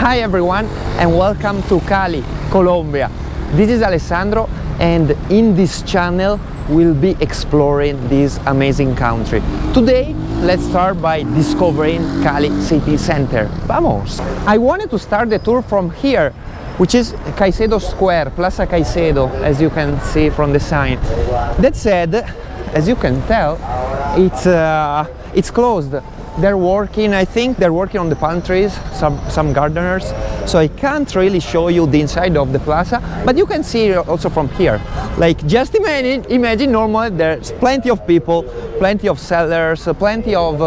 Hi everyone and welcome to Cali, Colombia. This is Alessandro and in this channel we'll be exploring this amazing country. Today let's start by discovering Cali city center. Vamos! I wanted to start the tour from here, which is Caicedo Square, Plaza Caicedo, as you can see from the sign. That said, as you can tell, it's closed. They're working, I think they're working on the palm trees, some gardeners, so I can't really show you the inside of the plaza, but you can see also from here. Like, just imagine normally there's plenty of people, plenty of sellers, plenty of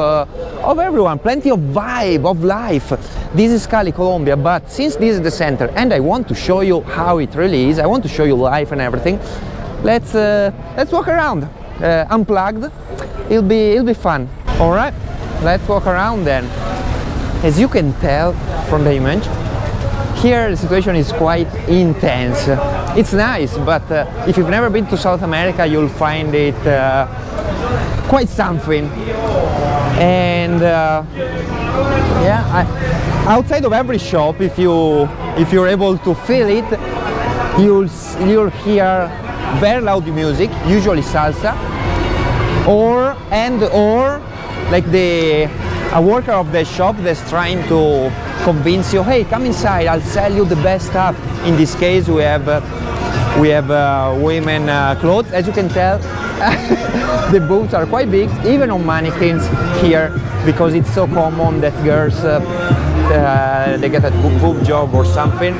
everyone, plenty of vibe, of life. This is Cali, Colombia, but since this is the center and I want to show you how it really is, I want to show you life and everything, let's walk around, unplugged. It'll be fun. All right. Let's walk around then. As you can tell from the image, here the situation is quite intense. It's nice, but if you've never been to South America, you'll find it quite something. And outside of every shop, if you're able to feel it, you'll hear very loud music, usually salsa, or like a worker of the shop that's trying to convince you, hey, come inside, I'll sell you the best stuff. In this case, we have women clothes. As you can tell, the boots are quite big, even on mannequins here, because it's so common that girls they get a boob job or something.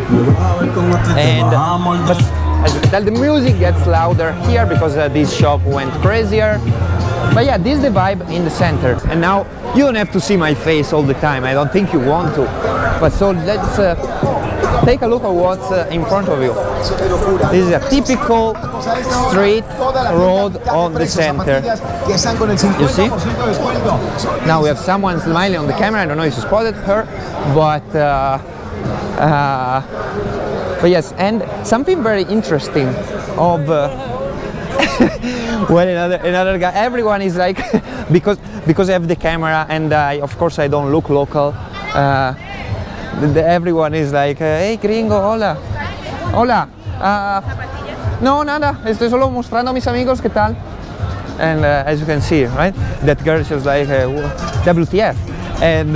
But as you can tell, the music gets louder here because this shop went crazier. But yeah, this is the vibe in the center. And now you don't have to see my face all the time. I don't think you want to. But so let's take a look at what's in front of you. This is a typical straight road on the center. You see? Now we have someone smiling on the camera. I don't know if you spotted her, but yes, and something very interesting of well, another guy. Everyone is like, because I have the camera and of course I don't look local. Everyone is like, hey gringo, hola, hola. No, nada. Estoy solo mostrando a mis amigos qué tal. And as you can see, right, that girl is just like, WTF, and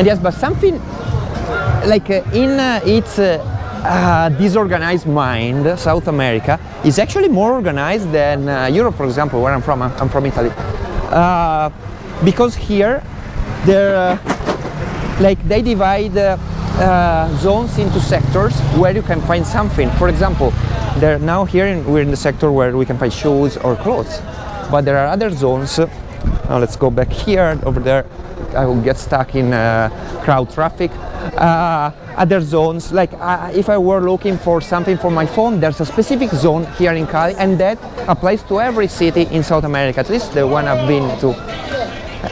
yes, but something like in its disorganized mind, South America is actually more organized than Europe, for example, where I'm from. I'm from Italy, because here they divide zones into sectors where you can find something. For example, we're in the sector where we can find shoes or clothes, but there are other zones. Now let's go back here. Over there, I will get stuck in crowd traffic. Other zones, like if I were looking for something for my phone, there's a specific zone here in Cali, and that applies to every city in South America, at least the one I've been to.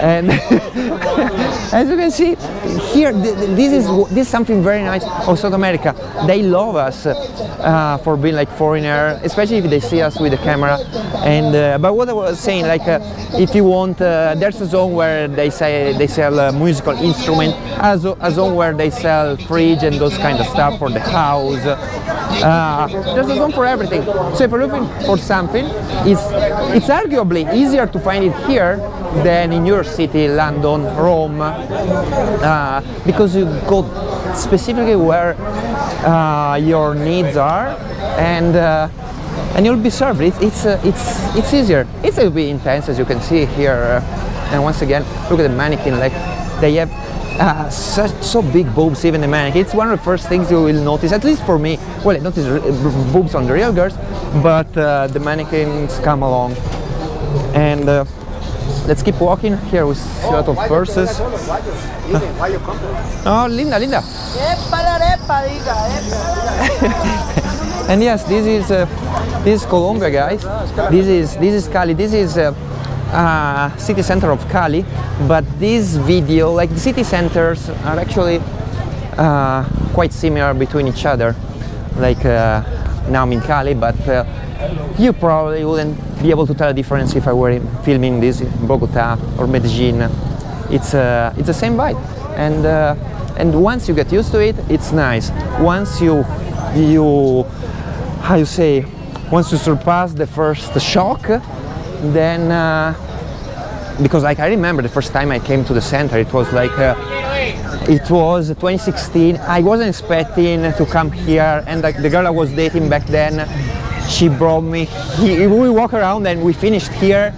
And as you can see here, this is something very nice of South America. They love us for being like foreigner, especially if they see us with the camera. And but what I was saying, like if you want, there's a zone where they sell a musical instrument, a zone where they sell fridge and those kind of stuff for the house. There's a zone for everything. So if you're looking for something, it's arguably easier to find it here than in your city, London, Rome, because you go specifically where your needs are, and you'll be served. It's easier. It's a bit intense, as you can see here. And once again, look at the mannequin. Like, they have so big boobs, even the mannequin. It's one of the first things you will notice, at least for me. Well, I notice boobs on the real girls, but the mannequins come along. And let's keep walking. Here we see a lot of purses. Oh, linda, linda. And yes, this is Colombia, guys. This is Cali. This is city center of Cali. But this video, like the city centers, are actually quite similar between each other. Like now I'm in Cali, but you probably wouldn't be able to tell a difference if I were filming this in Bogota or Medellin. It's the same vibe. and once you get used to it, it's nice. Once you how you say, once you surpass the first shock, then because like I remember the first time I came to the center, it was like it was 2016. I wasn't expecting to come here, and like the girl I was dating back then, she brought me. We walk around and we finished here,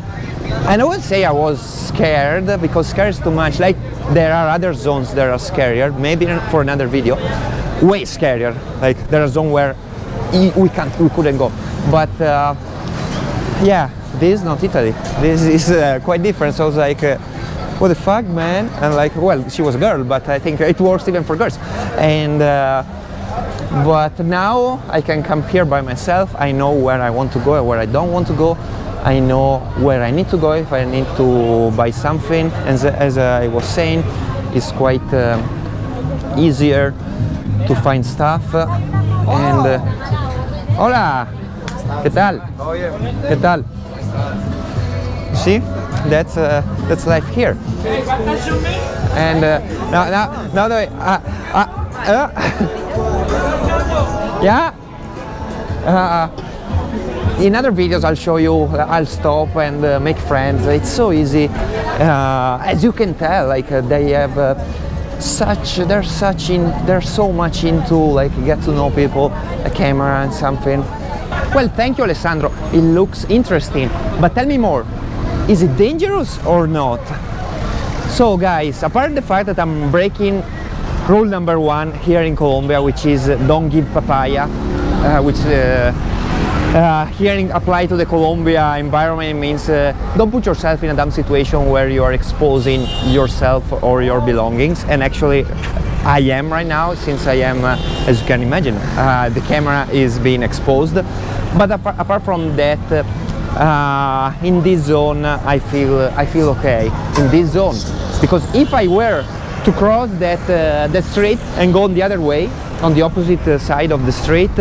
and I would say I was scared, because scared is too much. Like there are other zones that are scarier, maybe for another video, way scarier. Like there are zones where we couldn't go, but yeah, this is not Italy. This is quite different. So I was like, what the fuck, man? And like, well, she was a girl, but I think it works even for girls. And but now I can come here by myself. I know where I want to go and where I don't want to go. I know where I need to go if I need to buy something. And as I was saying, it's quite easier to find stuff. And hola, ¿qué tal? ¿Qué tal? See, that's life here. And now that yeah. In other videos I'll show you, I'll stop and make friends. It's so easy. As you can tell, like they have they're so much into like get to know people, a camera and something. Well, thank you, Alessandro. It looks interesting, but tell me more. Is it dangerous or not? So guys, apart the fact that I'm breaking rule number 1 here in Colombia, which is don't give papaya, which here apply to the Colombia environment, means don't put yourself in a dumb situation where you are exposing yourself or your belongings. And actually I am right now, since I am, as you can imagine, the camera is being exposed. But apart from that, in this zone I feel okay in this zone, because if I were to cross that street and go on the other way, on the opposite side of the street,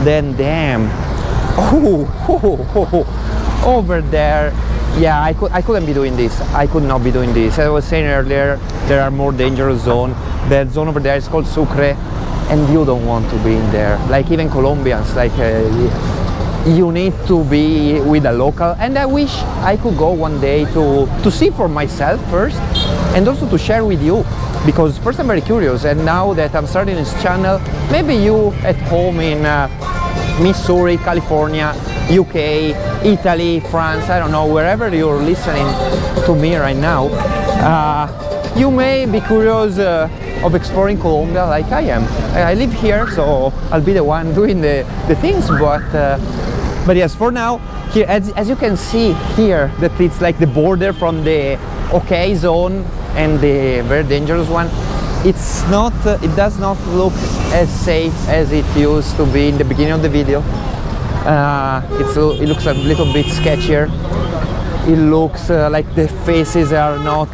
then damn, over there, yeah, I couldn't be doing this. I could not be doing this. As I was saying earlier, there are more dangerous zones. That zone over there is called Sucre, and you don't want to be in there. Like even Colombians, like you need to be with a local. And I wish I could go one day to see for myself first, and also to share with you, because first I'm very curious, and now that I'm starting this channel, maybe you at home in Missouri, California, UK, Italy, France, I don't know, wherever you're listening to me right now, you may be curious of exploring Colombia like I am. I live here, so I'll be the one doing the things, but yes, for now, here, as you can see here, that it's like the border from the okay zone and the very dangerous one. It's not, it does not look as safe as it used to be in the beginning of the video. It looks a little bit sketchier. It looks like the faces are not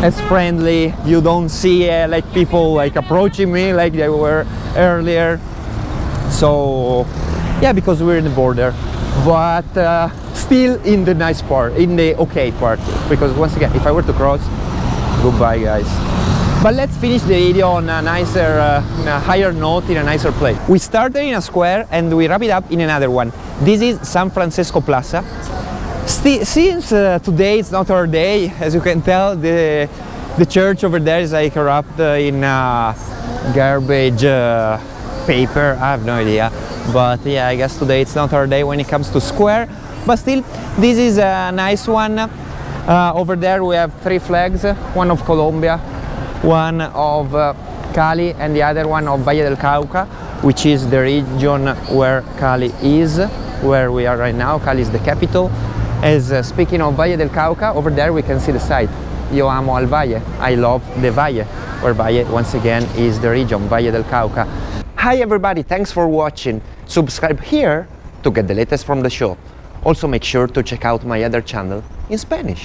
as friendly. You don't see like people like approaching me like they were earlier. So yeah, because we're in the border, but still in the nice part, in the okay part. Because once again, if I were to cross, goodbye guys. But let's finish the video on a nicer, a higher note, in a nicer place. We started in a square and we wrap it up in another one. This is San Francisco Plaza. Since today it's not our day, as you can tell, the church over there is like wrapped in garbage paper. I have no idea. But yeah, I guess today it's not our day when it comes to square. But still, this is a nice one. Over there we have 3 flags, one of Colombia, one of Cali, and the other one of Valle del Cauca, which is the region where Cali is, where we are right now. Cali is the capital. As speaking of Valle del Cauca, over there we can see the site. Io amo al Valle. I love the Valle, where Valle once again is the region, Valle del Cauca. Hi everybody, thanks for watching. Subscribe here to get the latest from the show. Also make sure to check out my other channel in Spanish.